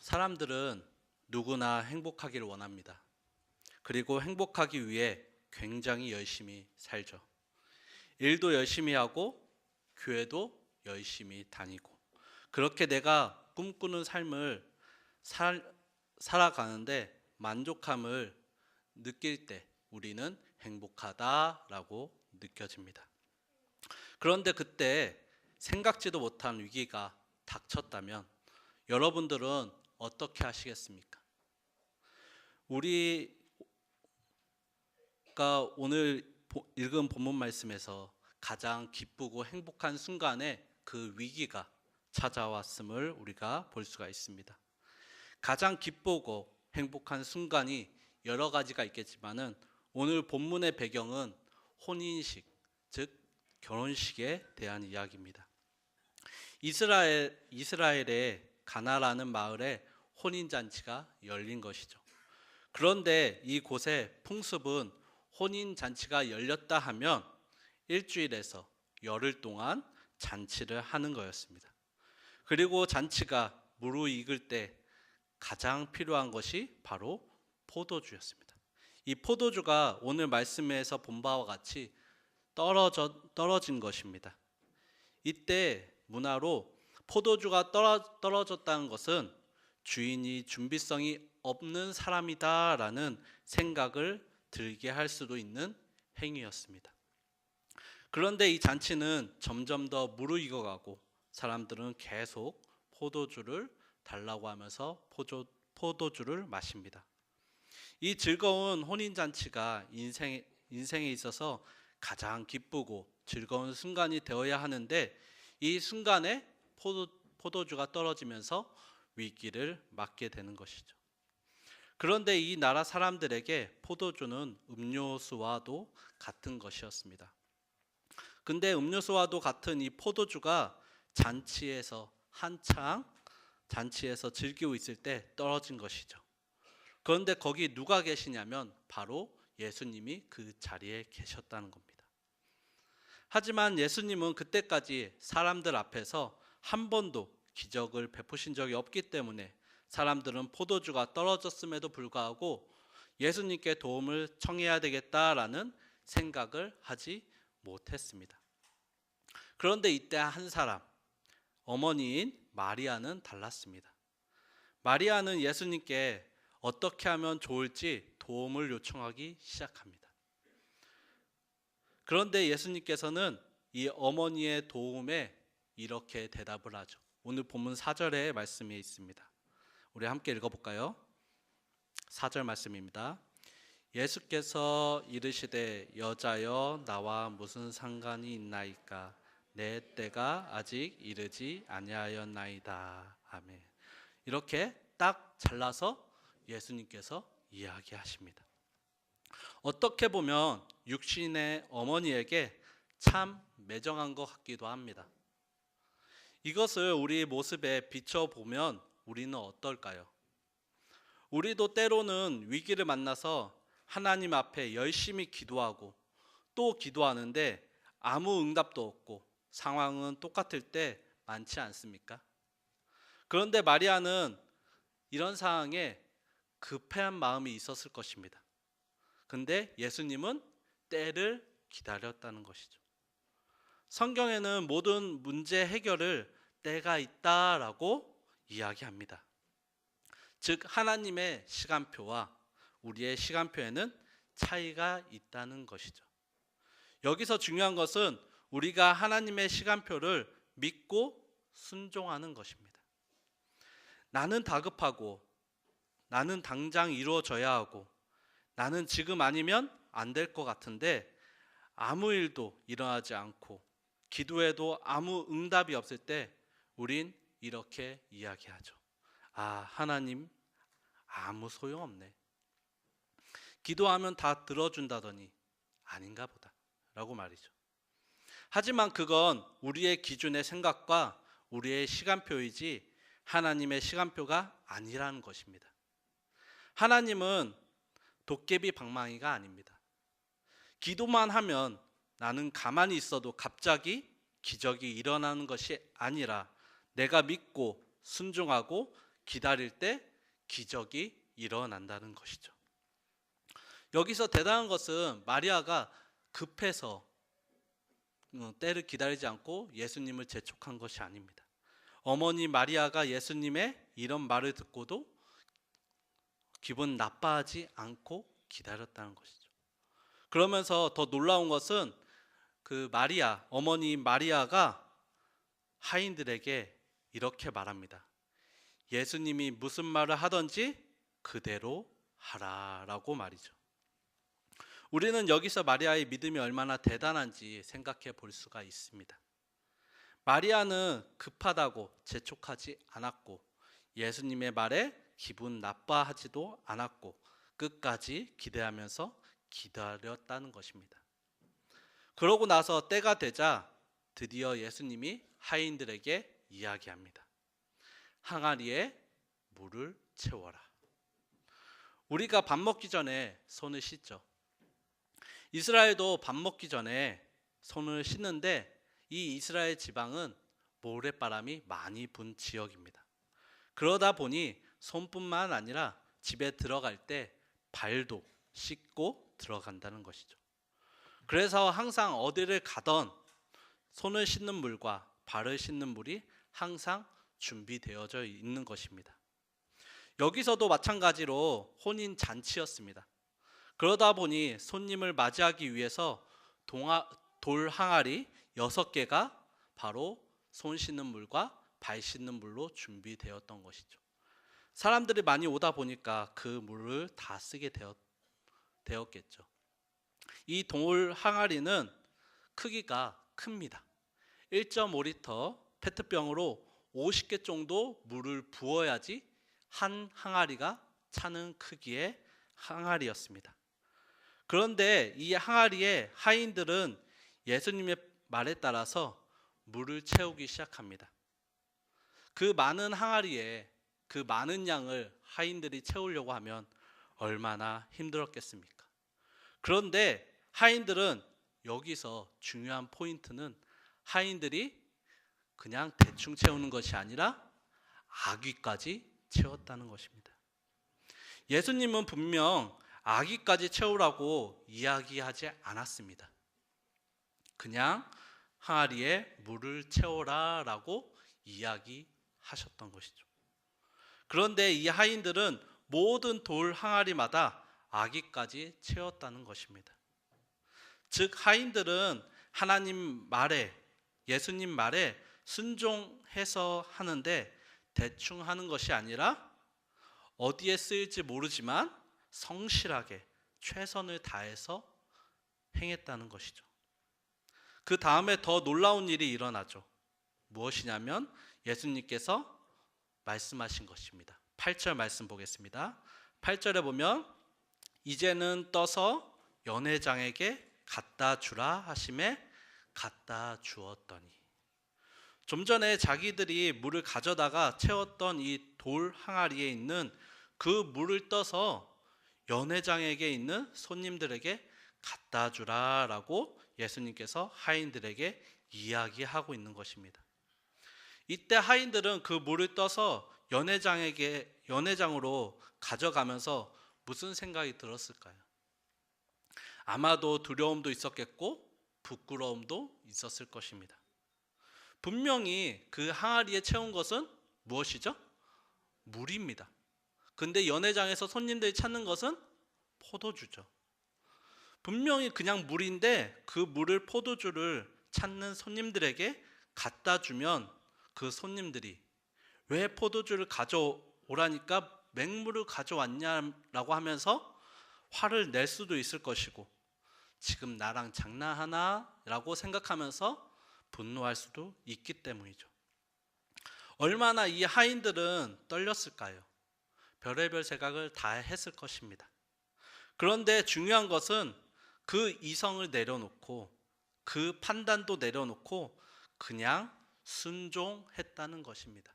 사람들은 누구나 행복하기를 원합니다. 그리고 행복하기 위해 굉장히 열심히 살죠. 일도 열심히 하고 교회도 열심히 다니고 그렇게 내가 꿈꾸는 삶을 살아가는데 만족함을 느낄 때 우리는 행복하다라고 느껴집니다. 그런데 그때 생각지도 못한 위기가 닥쳤다면 여러분들은 어떻게 하시겠습니까? 우리가 오늘 읽은 본문 말씀에서 가장 기쁘고 행복한 순간에 그 위기가 찾아왔음을 우리가 볼 수가 있습니다. 가장 기쁘고 행복한 순간이 여러 가지가 있겠지만은 오늘 본문의 배경은 혼인식, 즉 결혼식에 대한 이야기입니다. 이스라엘의 가나라는 마을에 혼인잔치가 열린 것이죠. 그런데 이곳의 풍습은 혼인잔치가 열렸다 하면 일주일에서 열흘 동안 잔치를 하는 거였습니다. 그리고 잔치가 무르익을 때 가장 필요한 것이 바로 포도주였습니다. 이 포도주가 오늘 말씀에서 본 바와 같이 떨어진 것입니다. 이때 문화로 포도주가 떨어졌다는 것은 주인이 준비성이 없는 사람이다라는 생각을 들게 할 수도 있는 행위였습니다. 그런데 이 잔치는 점점 더 무르익어가고 사람들은 계속 포도주를 달라고 하면서 포도주를 마십니다. 이 즐거운 혼인잔치가 인생에 있어서 가장 기쁘고 즐거운 순간이 되어야 하는데 이 순간에 포도주가 떨어지면서 위기를 맞게 되는 것이죠. 그런데 이 나라 사람들에게 포도주는 음료수와도 같은 것이었습니다. 근데 음료수와도 같은 이 포도주가 잔치에서 한창 잔치에서 즐기고 있을 때 떨어진 것이죠. 그런데 거기 누가 계시냐면 바로 예수님이 그 자리에 계셨다는 겁니다. 하지만 예수님은 그때까지 사람들 앞에서 한 번도 기적을 베푸신 적이 없기 때문에 사람들은 포도주가 떨어졌음에도 불구하고 예수님께 도움을 청해야 되겠다라는 생각을 하지 못했습니다. 그런데 이때 한 사람, 어머니인 마리아는 달랐습니다. 마리아는 예수님께 어떻게 하면 좋을지 도움을 요청하기 시작합니다. 그런데 예수님께서는 이 어머니의 도움에 이렇게 대답을 하죠. 오늘 본문 4절의 말씀이 있습니다. 우리 함께 읽어볼까요? 4절 말씀입니다. 예수께서 이르시되 여자여 나와 무슨 상관이 있나이까 내 때가 아직 이르지 아니하였나이다. 아멘. 이렇게 딱 잘라서 예수님께서 이야기하십니다. 어떻게 보면 육신의 어머니에게 참 매정한 것 같기도 합니다. 이것을 우리 모습에 비춰보면 우리는 어떨까요? 우리도 때로는 위기를 만나서 하나님 앞에 열심히 기도하고 또 기도하는데 아무 응답도 없고 상황은 똑같을 때 많지 않습니까? 그런데 마리아는 이런 상황에 급한 마음이 있었을 것입니다. 근데 예수님은 때를 기다렸다는 것이죠. 성경에는 모든 문제 해결을 때가 있다라고 이야기합니다. 즉 하나님의 시간표와 우리의 시간표에는 차이가 있다는 것이죠. 여기서 중요한 것은 우리가 하나님의 시간표를 믿고 순종하는 것입니다. 나는 다급하고 나는 당장 이루어져야 하고 나는 지금 아니면 안 될 것 같은데 아무 일도 일어나지 않고 기도해도 아무 응답이 없을 때 우린 이렇게 이야기하죠. 아, 하나님 아무 소용없네. 기도하면 다 들어준다더니 아닌가 보다 라고 말이죠. 하지만 그건 우리의 기준의 생각과 우리의 시간표이지 하나님의 시간표가 아니라는 것입니다. 하나님은 도깨비 방망이가 아닙니다. 기도만 하면 나는 가만히 있어도 갑자기 기적이 일어나는 것이 아니라 내가 믿고 순종하고 기다릴 때 기적이 일어난다는 것이죠. 여기서 대단한 것은 마리아가 급해서 때를 기다리지 않고 예수님을 재촉한 것이 아닙니다. 어머니 마리아가 예수님의 이런 말을 듣고도 기분 나빠하지 않고 기다렸다는 것이죠. 그러면서 더 놀라운 것은 그 마리아, 어머니 마리아가 하인들에게 이렇게 말합니다. 예수님이 무슨 말을 하든지 그대로 하라라고 말이죠. 우리는 여기서 마리아의 믿음이 얼마나 대단한지 생각해 볼 수가 있습니다. 마리아는 급하다고 재촉하지 않았고 예수님의 말에 기분 나빠하지도 않았고 끝까지 기대하면서 기다렸다는 것입니다. 그러고 나서 때가 되자 드디어 예수님이 하인들에게 이야기합니다. 항아리에 물을 채워라. 우리가 밥 먹기 전에 손을 씻죠. 이스라엘도 밥 먹기 전에 손을 씻는데 이 이스라엘 지방은 모래바람이 많이 분 지역입니다. 그러다 보니 손뿐만 아니라 집에 들어갈 때 발도 씻고 들어간다는 것이죠. 그래서 항상 어디를 가던 손을 씻는 물과 발을 씻는 물이 항상 준비되어져 있는 것입니다. 여기서도 마찬가지로 혼인 잔치였습니다. 그러다 보니 손님을 맞이하기 위해서 돌 항아리 6개가 바로 손 씻는 물과 발 씻는 물로 준비되었던 것이죠. 사람들이 많이 오다 보니까 그 물을 다 쓰게 되었겠죠. 이 돌 항아리는 크기가 큽니다. 1.5리터 페트병으로 50개 정도 물을 부어야지 한 항아리가 차는 크기의 항아리였습니다. 그런데 이 항아리에 하인들은 예수님의 말에 따라서 물을 채우기 시작합니다. 그 많은 항아리에 그 많은 양을 하인들이 채우려고 하면 얼마나 힘들었겠습니까? 그런데 하인들은 여기서 중요한 포인트는 하인들이 그냥 대충 채우는 것이 아니라 아귀까지 채웠다는 것입니다. 예수님은 분명 아귀까지 채우라고 이야기하지 않았습니다. 그냥 항아리에 물을 채워라 라고 이야기하셨던 것이죠. 그런데 이 하인들은 모든 돌 항아리마다 아귀까지 채웠다는 것입니다. 즉 하인들은 하나님 말에, 예수님 말에 순종해서 하는데 대충 하는 것이 아니라 어디에 쓰일지 모르지만 성실하게 최선을 다해서 행했다는 것이죠. 그 다음에 더 놀라운 일이 일어나죠. 무엇이냐면 예수님께서 말씀하신 것입니다. 8절 말씀 보겠습니다. 8절에 보면 이제는 떠서 연회장에게 갖다 주라 하심에 갖다 주었더니, 좀 전에 자기들이 물을 가져다가 채웠던 이 돌 항아리에 있는 그 물을 떠서 연회장에게 있는 손님들에게 갖다 주라라고 예수님께서 하인들에게 이야기하고 있는 것입니다. 이때 하인들은 그 물을 떠서 연회장으로 가져가면서 무슨 생각이 들었을까요? 아마도 두려움도 있었겠고 부끄러움도 있었을 것입니다. 분명히 그 항아리에 채운 것은 무엇이죠? 물입니다. 근데 연회장에서 손님들이 찾는 것은 포도주죠. 분명히 그냥 물인데 그 물을, 포도주를 찾는 손님들에게 갖다 주면 그 손님들이 왜 포도주를 가져오라니까 맹물을 가져왔냐라고 하면서 화를 낼 수도 있을 것이고, 지금 나랑 장난하나? 라고 생각하면서 분노할 수도 있기 때문이죠. 얼마나 이 하인들은 떨렸을까요? 별의별 생각을 다 했을 것입니다. 그런데 중요한 것은 그 이성을 내려놓고 그 판단도 내려놓고 그냥 순종했다는 것입니다.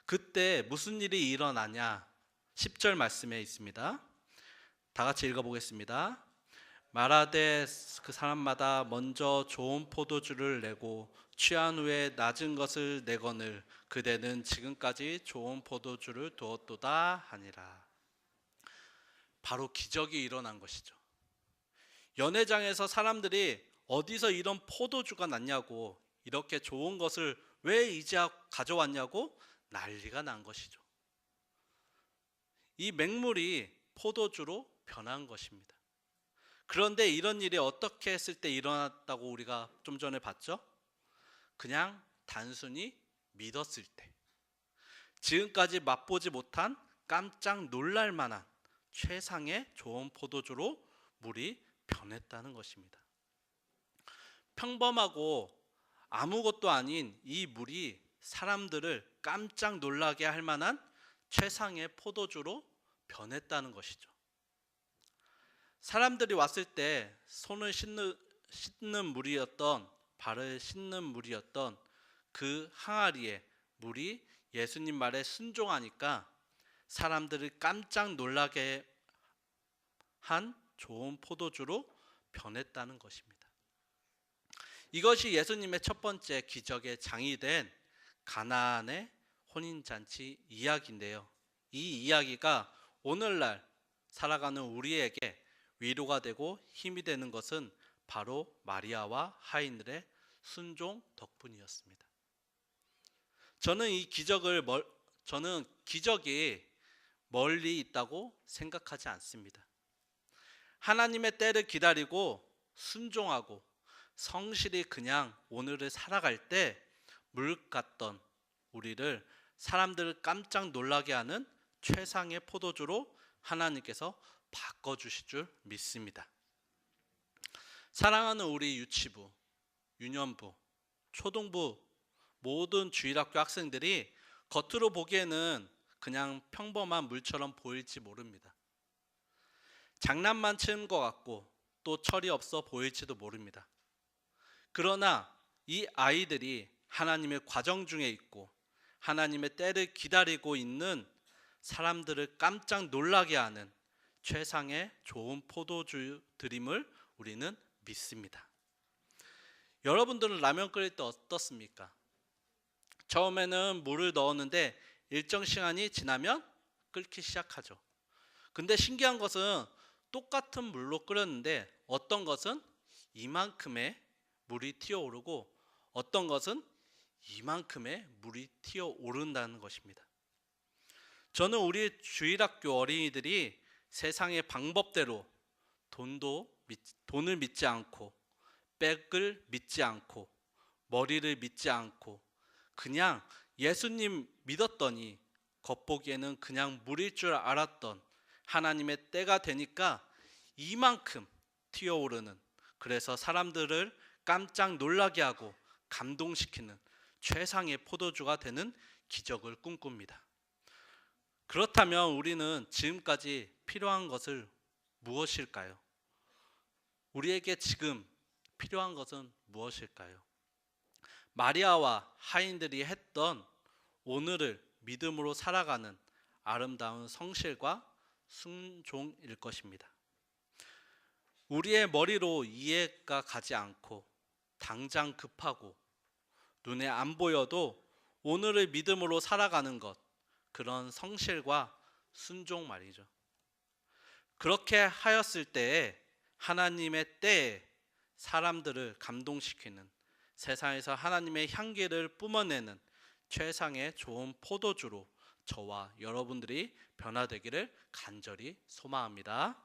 그때 무슨 일이 일어나냐? 10절 말씀에 있습니다. 다 같이 읽어보겠습니다. 말하되 그 사람마다 먼저 좋은 포도주를 내고 취한 후에 낮은 것을 내거늘 그대는 지금까지 좋은 포도주를 두었도다 하니라. 바로 기적이 일어난 것이죠. 연회장에서 사람들이 어디서 이런 포도주가 났냐고, 이렇게 좋은 것을 왜 이제 가져왔냐고 난리가 난 것이죠. 이 맹물이 포도주로 변한 것입니다. 그런데 이런 일이 어떻게 했을 때 일어났다고 우리가 좀 전에 봤죠? 그냥 단순히 믿었을 때, 지금까지 맛보지 못한 깜짝 놀랄 만한 최상의 좋은 포도주로 물이 변했다는 것입니다. 평범하고 아무것도 아닌 이 물이 사람들을 깜짝 놀라게 할 만한 최상의 포도주로 변했다는 것이죠. 사람들이 왔을 때 손을 씻는 물이었던, 발을 씻는 물이었던 그 항아리에 물이 예수님 말에 순종하니까 사람들을 깜짝 놀라게 한 좋은 포도주로 변했다는 것입니다. 이것이 예수님의 첫 번째 기적의 장이 된 가나안의 혼인잔치 이야기인데요. 이 이야기가 오늘날 살아가는 우리에게 위로가 되고 힘이 되는 것은 바로 마리아와 하인들의 순종 덕분이었습니다. 저는 기적이 멀리 있다고 생각하지 않습니다. 하나님의 때를 기다리고 순종하고 성실히 그냥 오늘을 살아갈 때 물 같던 우리를 사람들을 깜짝 놀라게 하는 최상의 포도주로 하나님께서 바꿔주실 줄 믿습니다. 사랑하는 우리 유치부, 유년부, 초등부 모든 주일학교 학생들이 겉으로 보기에는 그냥 평범한 물처럼 보일지 모릅니다. 장난만 치는 것 같고 또 철이 없어 보일지도 모릅니다. 그러나 이 아이들이 하나님의 과정 중에 있고 하나님의 때를 기다리고 있는 사람들을 깜짝 놀라게 하는 최상의 좋은 포도주들임을 우리는 믿습니다. 여러분들은 라면 끓일 때 어떻습니까? 처음에는 물을 넣었는데 일정 시간이 지나면 끓기 시작하죠. 근데 신기한 것은 똑같은 물로 끓였는데 어떤 것은 이만큼의 물이 튀어오르고 어떤 것은 이만큼의 물이 튀어오른다는 것입니다. 저는 우리 주일학교 어린이들이 세상의 방법대로 돈을 믿지 않고 백을 믿지 않고 머리를 믿지 않고 그냥 예수님 믿었더니 겉보기에는 그냥 물일 줄 알았던 하나님의 때가 되니까 이만큼 튀어오르는, 그래서 사람들을 깜짝 놀라게 하고 감동시키는 최상의 포도주가 되는 기적을 꿈꿉니다. 그렇다면 우리는 지금까지 필요한 것을 무엇일까요? 우리에게 지금 필요한 것은 무엇일까요? 마리아와 하인들이 했던 오늘을 믿음으로 살아가는 아름다운 성실과 순종일 것입니다. 우리의 머리로 이해가 가지 않고 당장 급하고 눈에 안 보여도 오늘을 믿음으로 살아가는 것, 그런 성실과 순종 말이죠. 그렇게 하였을 때에 하나님의 때에 사람들을 감동시키는, 세상에서 하나님의 향기를 뿜어내는 최상의 좋은 포도주로 저와 여러분들이 변화되기를 간절히 소망합니다.